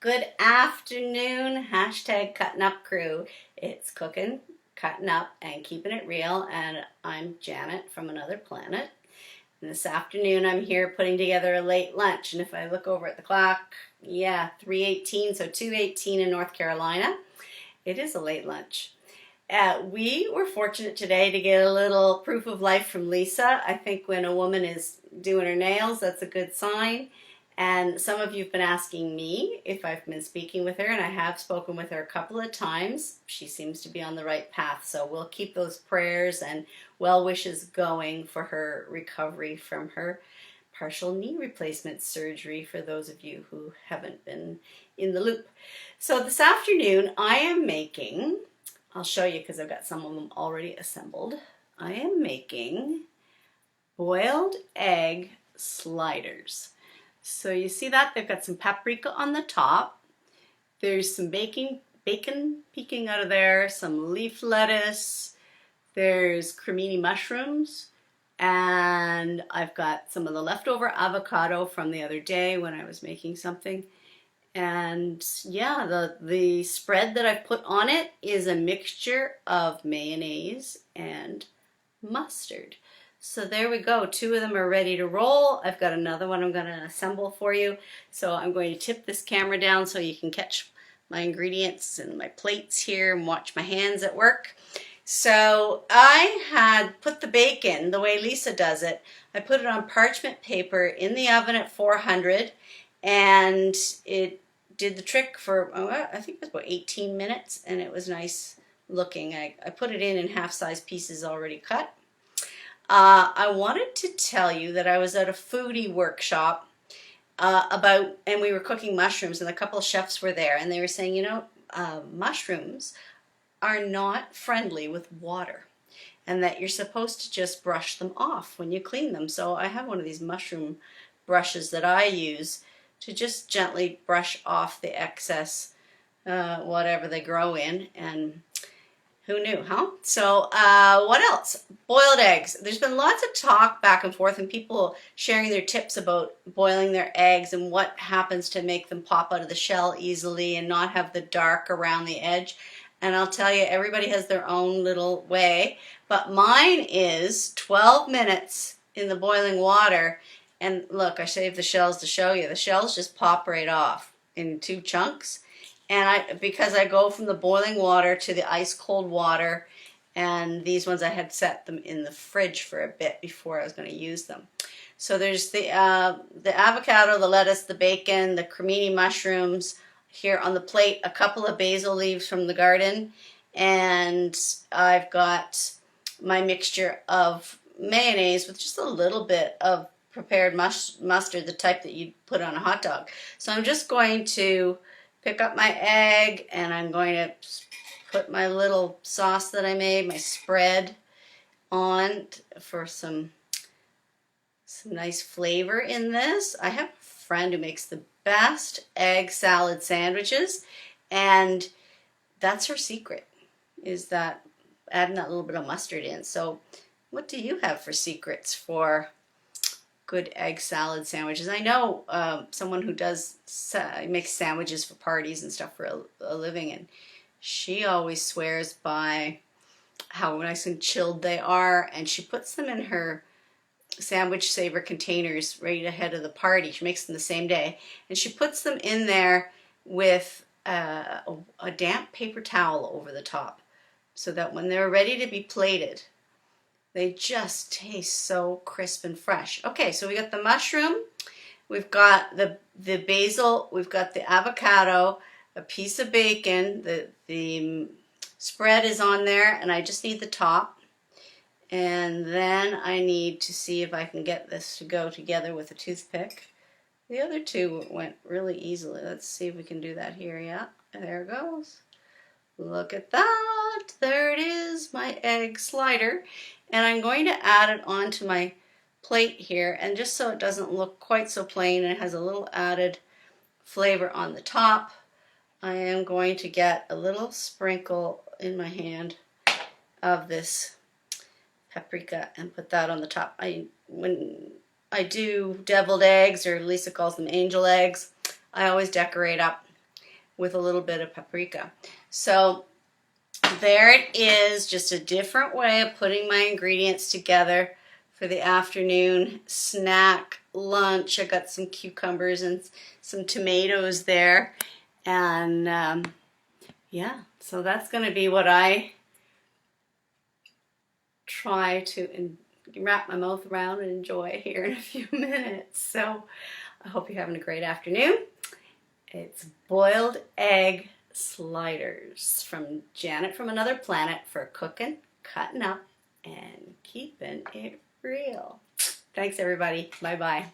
Good afternoon, hashtag Cutting Up Crew. It's cooking, cutting up, and keeping it real. And I'm Janet from another planet. And this afternoon, I'm here putting together a late lunch. And if I look over at the clock, 3:18, so 2:18 in North Carolina. It is a late lunch. We were fortunate today to get a little proof of life from Lisa. I think when a woman is doing her nails, that's a good sign. And some of you have been asking me if I've been speaking with her, and I have spoken with her a couple of times. She seems to be on the right path, so we'll keep those prayers and well wishes going for her recovery from her partial knee replacement surgery, for those of you who haven't been in the loop. So this afternoon I am making, I'll show you because I've got some of them already assembled. I am making boiled egg sliders. So you see that? They've got some paprika on the top. There's some bacon peeking out of there, some leaf lettuce. There's cremini mushrooms. And I've got some of the leftover avocado from the other day when I was making something. And yeah, the spread that I've put on it is a mixture of mayonnaise and mustard. So there we go. Two of them are ready to roll. I've got another one I'm going to assemble for you. So I'm going to tip this camera down so you can catch my ingredients and my plates here and watch my hands at work. So I had put the bacon the way Lisa does it. I put it on parchment paper in the oven at 400, and it did the trick for, I think it was about 18 minutes, and it was nice looking. I put it in half-size pieces already cut. I wanted to tell you that I was at a foodie workshop and we were cooking mushrooms, and a couple of chefs were there, and they were saying, mushrooms are not friendly with water, and that you're supposed to just brush them off when you clean them. So I have one of these mushroom brushes that I use to just gently brush off the excess whatever they grow in, and who knew, huh? So what else? Boiled eggs. There's been lots of talk back and forth and people sharing their tips about boiling their eggs and what happens to make them pop out of the shell easily and not have the dark around the edge. And I'll tell you, everybody has their own little way. But mine is 12 minutes in the boiling water. And look, I saved the shells to show you. The shells just pop right off in two chunks. And because I go from the boiling water to the ice cold water, and these ones I had set them in the fridge for a bit before I was going to use them. So there's the avocado, the lettuce, the bacon, the cremini mushrooms here on the plate, a couple of basil leaves from the garden, and I've got my mixture of mayonnaise with just a little bit of prepared mustard, the type that you'd put on a hot dog. So I'm just going to pick up my egg, and I'm going to put my little sauce that I made, my spread, on for some nice flavor in this. I have a friend who makes the best egg salad sandwiches, and that's her secret, is that adding that little bit of mustard in. So what do you have for secrets for good egg salad sandwiches? I know someone who does makes sandwiches for parties and stuff for a living, and she always swears by how nice and chilled they are, and she puts them in her sandwich saver containers right ahead of the party. She makes them the same day, and she puts them in there with a damp paper towel over the top, so that when they're ready to be plated, they just taste so crisp and fresh. Okay, so we got the mushroom, we've got the basil, we've got the avocado, a piece of bacon, the spread is on there, and I just need the top. And then I need to see if I can get this to go together with a toothpick. The other two went really easily. Let's see if we can do that here. Yeah, there it goes. Look at that. There it is, my egg slider. And I'm going to add it onto my plate here, and just so it doesn't look quite so plain and it has a little added flavor on the top, I am going to get a little sprinkle in my hand of this paprika and put that on the top. When I do deviled eggs, or Lisa calls them angel eggs, I always decorate up with a little bit of paprika. So there it is, just a different way of putting my ingredients together for the afternoon snack, lunch. I got some cucumbers and some tomatoes there. And yeah, so that's going to be what I try to wrap my mouth around and enjoy here in a few minutes. So I hope you're having a great afternoon. It's boiled egg sliders from Janet from Another Planet for cooking, cutting up, and keeping it real. Thanks, everybody. Bye-bye.